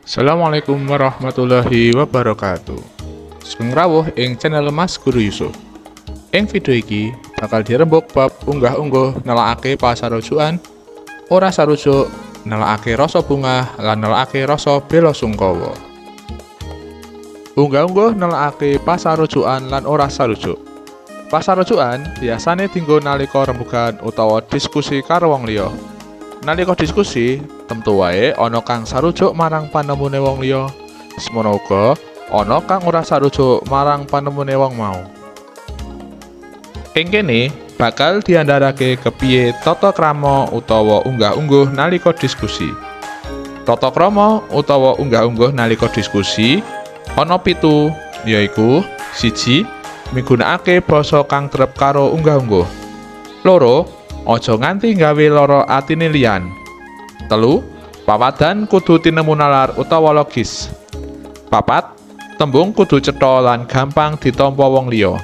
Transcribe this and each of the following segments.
Assalamualaikum warahmatullahi wabarakatuh. Sugeng rawuh ing channel Mas Guru Yusuf. Ing video iki bakal dirembuk bab unggah-ungguh nelakake pasarujukan, ora sarujuk, nelakake rasa bungah lan nelakake rasa bela sungkawa. Unggah-ungguh nelakake pasarujukan lan ora sarujuk. Pasarujukan biasane dienggo nalika rembugan utawa diskusi karo wong liya. Nalika diskusi, tentu wae ana kang sarujuk marang panemune wong liya. Semono uga ana kang ora sarujuk marang panemune wong mau. Ing kene bakal diandharake kepiye tata krama utawa unggah-ungguh nalika diskusi. Tata krama utawa unggah-ungguh nalika diskusi ana 7, yaiku 1. Migunakake basa kang trep karo unggah-ungguh. 2. Aja nganti gawe lara atine liyan. 3. Pawadan kudu tinemu nalar utawa logis. 4. Tembung kudu cetha lan gampang ditampa wong liya.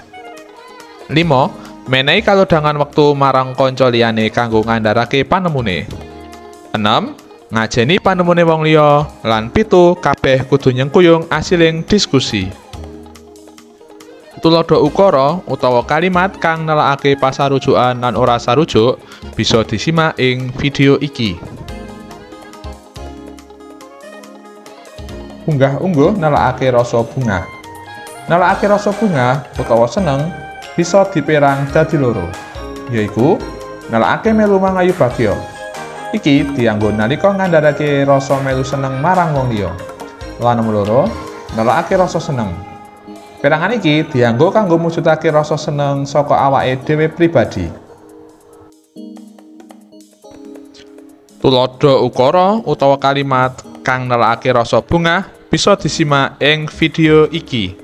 5. Menehi kalodhangan wektu marang kanca liyane kanggo ngandharake panemune. 6. Ngajeni panemune wong liya. Lan 7. Kabeh kudu nyengkuyung asiling diskusi. Tuladha ukara utawa kalimat kang nelakake pasarujukan lan ora sarujuk bisa disimak ing video iki. Unggah-ungguh nelakake rasa bungah. Nelakake rasa bungah utawa seneng bisa dipérang dadi loro, yaiku nelakake melu mangayu bagya. Iki dianggo nalika ngandharake rasa melu seneng marang wong liya. Lan nomor 2, nelakake rasa seneng. Pérangan iki dianggo kanggo mujudake rasa seneng saka awake dhewe pribadi. Tuladha ukara utawa kalimat kang nelakake rasa bungah bisa disimak ing video iki.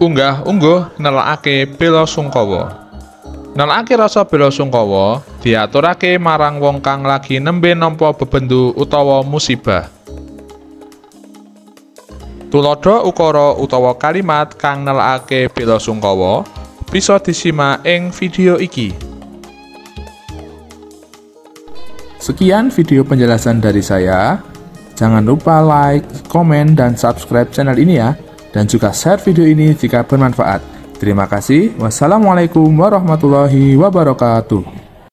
Unggah-ungguh nelakake bela sungkawa. Nelakake rasa bela sungkawa diaturake marang wong kang lagi nembe nampa bebendu utawa musibah. Tuladha ukara utawa kalimat kang nelakake bela sungkawa bisa disimak ing video iki. Sekian video penjelasan dari saya. Jangan lupa like, komen, dan subscribe channel ini ya. Dan juga share video ini jika bermanfaat. Terima kasih. Wassalamualaikum warahmatullahi wabarakatuh.